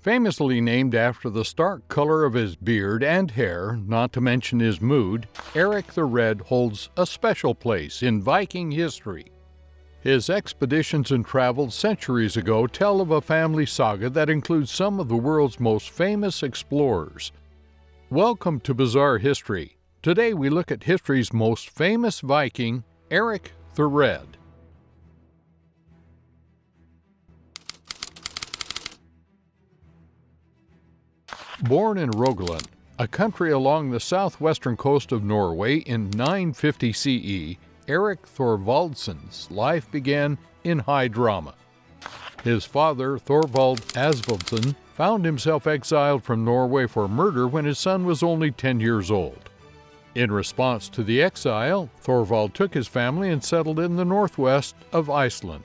Famously named after the stark color of his beard and hair, not to mention his mood, Erik the Red holds a special place in Viking history. His expeditions and travels centuries ago tell of a family saga that includes some of the world's most famous explorers. Welcome to Bizarre History. Today we look at history's most famous Viking, Erik the Red. Born in Rogaland, a country along the southwestern coast of Norway in 950 CE, Erik Thorvaldsson's life began in high drama. His father, Thorvald Asvaldson, found himself exiled from Norway for murder when his son was only 10 years old. In response to the exile, Thorvald took his family and settled in the northwest of Iceland.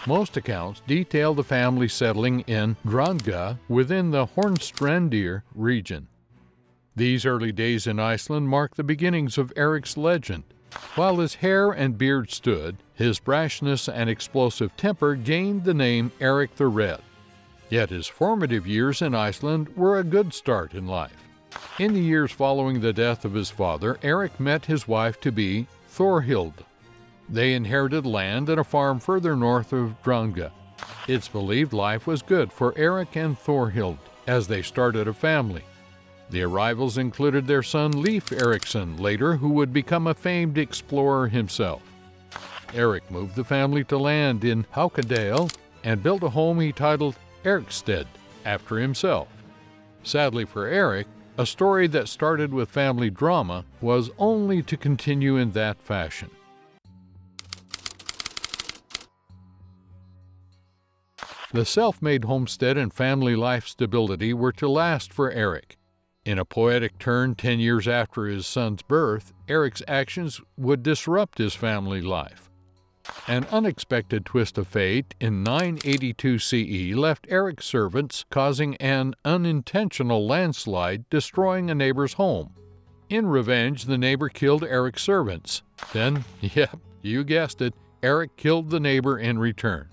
Most accounts detail the family settling in Dranga within the Hornstrandir region. These early days in Iceland mark the beginnings of Erik's legend. While his hair and beard stood, his brashness and explosive temper gained the name Erik the Red. Yet his formative years in Iceland were a good start in life. In the years following the death of his father, Erik met his wife-to-be, Thorhild. They inherited land and a farm further north of Dranga. It's believed life was good for Erik and Thorhild as they started a family. The arrivals included their son Leif Erikson, later who would become a famed explorer himself. Erik moved the family to land in Haukadale and built a home he titled Erikstead after himself. Sadly for Erik, a story that started with family drama was only to continue in that fashion. The self-made homestead and family life stability were to last for Erik. In a poetic turn 10 years after his son's birth, Erik's actions would disrupt his family life. An unexpected twist of fate in 982 CE left Erik's servants causing an unintentional landslide, destroying a neighbor's home. In revenge, the neighbor killed Erik's servants. Then, yep, you guessed it, Erik killed the neighbor in return.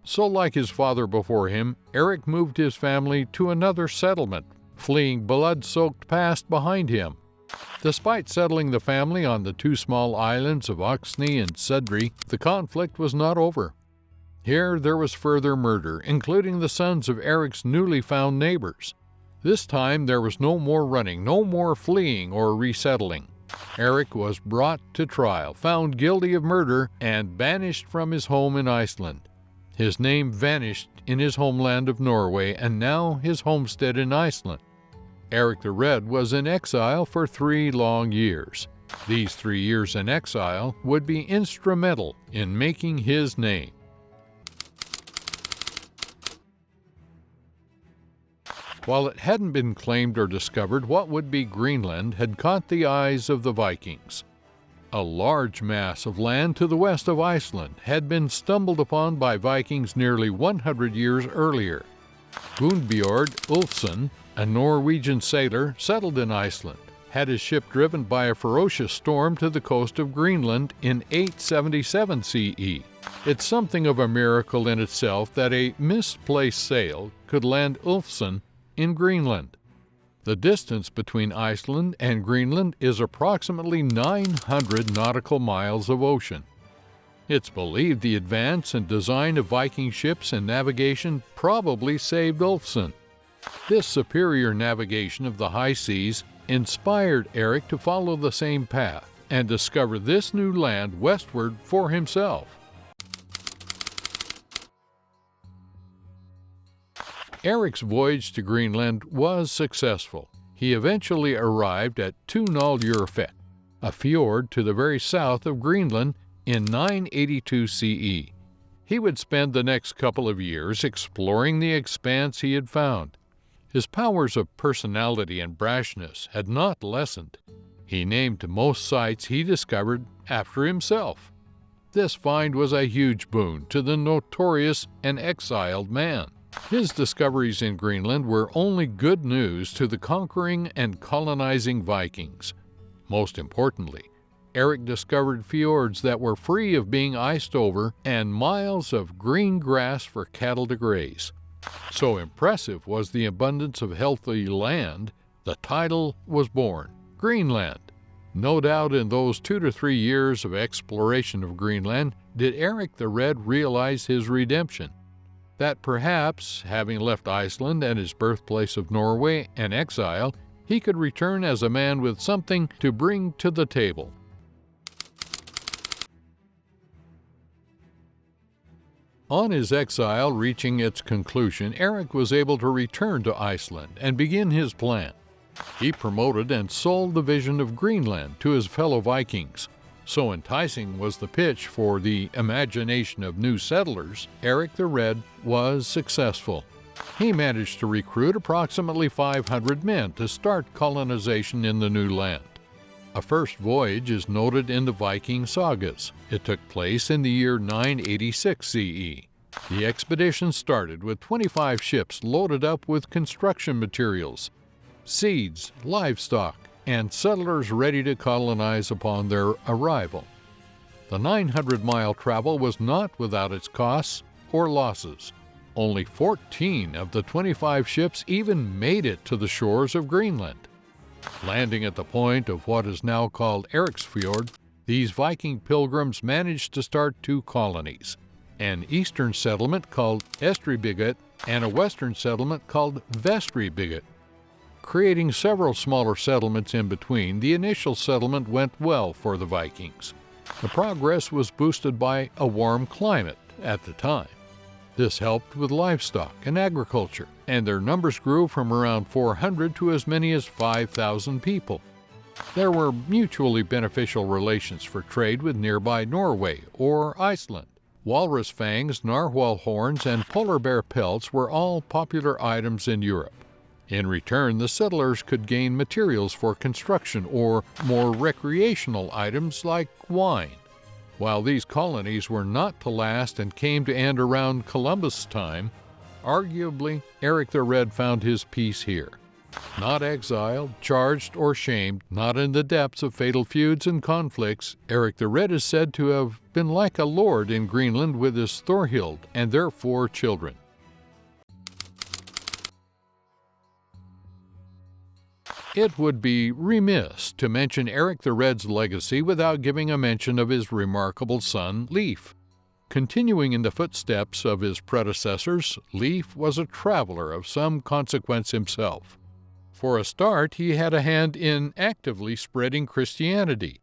So like his father before him, Erik moved his family to another settlement, fleeing blood-soaked past behind him. Despite settling the family on the two small islands of Oxney and Sudrey, the conflict was not over. Here there was further murder, including the sons of Erik's newly found neighbors. This time there was no more running, no more fleeing or resettling. Erik was brought to trial, found guilty of murder, and banished from his home in Iceland. His name vanished in his homeland of Norway and now his homestead in Iceland. Erik the Red was in exile for 3 long years. These 3 years in exile would be instrumental in making his name. While it hadn't been claimed or discovered, what would be Greenland had caught the eyes of the Vikings. A large mass of land to the west of Iceland had been stumbled upon by Vikings nearly 100 years earlier. Gunnbjorn Ulfsson, a Norwegian sailor, settled in Iceland, had his ship driven by a ferocious storm to the coast of Greenland in 877 CE. It's something of a miracle in itself that a misplaced sail could land Ulfsson in Greenland. The distance between Iceland and Greenland is approximately 900 nautical miles of ocean. It's believed the advance and design of Viking ships and navigation probably saved Ulfsson. This superior navigation of the high seas inspired Erik to follow the same path and discover this new land westward for himself. Erik's voyage to Greenland was successful. He eventually arrived at Tunalurfet, a fjord to the very south of Greenland, in 982 CE. He would spend the next couple of years exploring the expanse he had found. His powers of personality and brashness had not lessened. He named most sites he discovered after himself. This find was a huge boon to the notorious and exiled man. His discoveries in Greenland were only good news to the conquering and colonizing Vikings. Most importantly, Erik discovered fjords that were free of being iced over and miles of green grass for cattle to graze. So impressive was the abundance of healthy land, the title was born, Greenland. No doubt in those 2 to 3 years of exploration of Greenland did Erik the Red realize his redemption. That perhaps, having left Iceland and his birthplace of Norway an exile, he could return as a man with something to bring to the table. On his exile reaching its conclusion, Erik was able to return to Iceland and begin his plan. He promoted and sold the vision of Greenland to his fellow Vikings. So enticing was the pitch for the imagination of new settlers, Erik the Red was successful. He managed to recruit approximately 500 men to start colonization in the new land. A first voyage is noted in the Viking sagas. It took place in the year 986 CE. The expedition started with 25 ships loaded up with construction materials, seeds, livestock, and settlers ready to colonize upon their arrival. The 900-mile travel was not without its costs or losses. Only 14 of the 25 ships even made it to the shores of Greenland. Landing at the point of what is now called Eriksfjord, these Viking pilgrims managed to start 2 colonies, an eastern settlement called Estribygget and a western settlement called Vestribygget. Creating several smaller settlements in between, the initial settlement went well for the Vikings. The progress was boosted by a warm climate at the time. This helped with livestock and agriculture, and their numbers grew from around 400 to as many as 5,000 people. There were mutually beneficial relations for trade with nearby Norway or Iceland. Walrus fangs, narwhal horns, and polar bear pelts were all popular items in Europe. In return, the settlers could gain materials for construction or more recreational items like wine. While these colonies were not to last and came to end around Columbus' time, arguably Erik the Red found his peace here. Not exiled, charged, or shamed, not in the depths of fatal feuds and conflicts, Erik the Red is said to have been like a lord in Greenland with his Thorhild and their 4 children. It would be remiss to mention Erik the Red's legacy without giving a mention of his remarkable son, Leif. Continuing in the footsteps of his predecessors, Leif was a traveler of some consequence himself. For a start, he had a hand in actively spreading Christianity.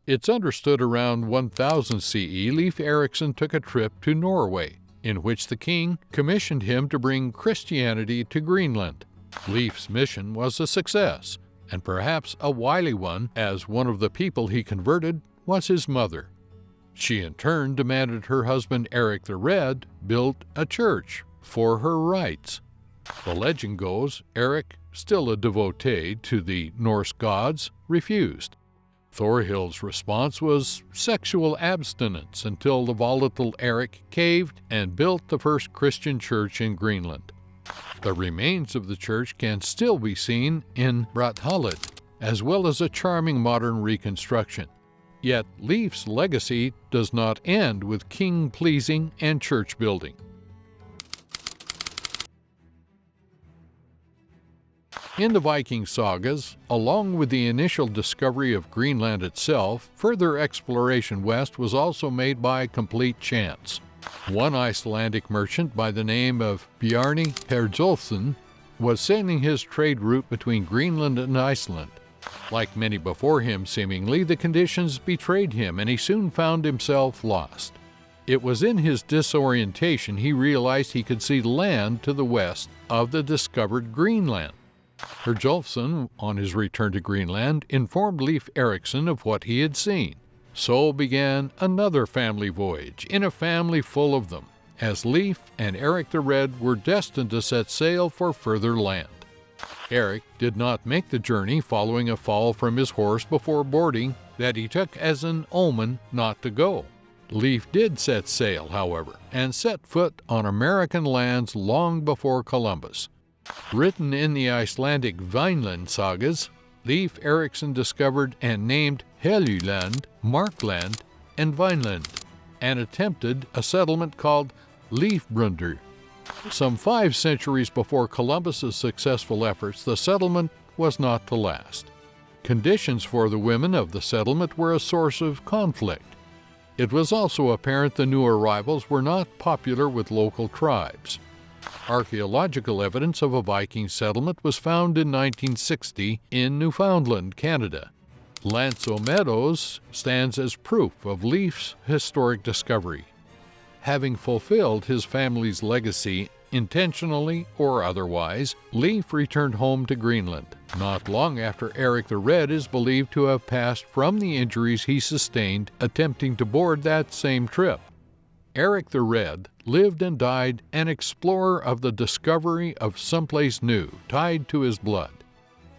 It's understood around 1000 CE, Leif Erikson took a trip to Norway, in which the king commissioned him to bring Christianity to Greenland. Leif's mission was a success, and perhaps a wily one, as one of the people he converted was his mother. She in turn demanded her husband Erik the Red build a church for her rights. The legend goes, Erik, still a devotee to the Norse gods, refused. Thorhild's response was sexual abstinence until the volatile Erik caved and built the first Christian church in Greenland. The remains of the church can still be seen in Brattahlid, as well as a charming modern reconstruction. Yet Leif's legacy does not end with king-pleasing and church building. In the Viking sagas, along with the initial discovery of Greenland itself, further exploration west was also made by complete chance. One Icelandic merchant by the name of Bjarni Herjolfsson was sailing his trade route between Greenland and Iceland. Like many before him, seemingly, the conditions betrayed him, and he soon found himself lost. It was in his disorientation he realized he could see land to the west of the discovered Greenland. Herjolfsson, on his return to Greenland, informed Leif Erikson of what he had seen. So began another family voyage, in a family full of them, as Leif and Erik the Red were destined to set sail for further land. Erik did not make the journey following a fall from his horse before boarding that he took as an omen not to go. Leif did set sail, however, and set foot on American lands long before Columbus. Written in the Icelandic Vinland sagas, Leif Erikson discovered and named Helluland, Markland, and Vinland, and attempted a settlement called Leifbrundir. Some 5 centuries before Columbus's successful efforts, the settlement was not to last. Conditions for the women of the settlement were a source of conflict. It was also apparent the new arrivals were not popular with local tribes. Archaeological evidence of a Viking settlement was found in 1960 in Newfoundland, Canada. L'Anse aux Meadows stands as proof of Leif's historic discovery. Having fulfilled his family's legacy, intentionally or otherwise, Leif returned home to Greenland. Not long after, Erik the Red is believed to have passed from the injuries he sustained attempting to board that same trip. Erik the Red lived and died an explorer of the discovery of someplace new tied to his blood.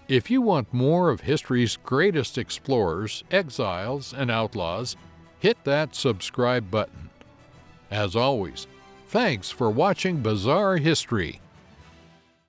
If you want more of history's greatest explorers, exiles, and outlaws, hit that subscribe button. As always, thanks for watching Bizarre History.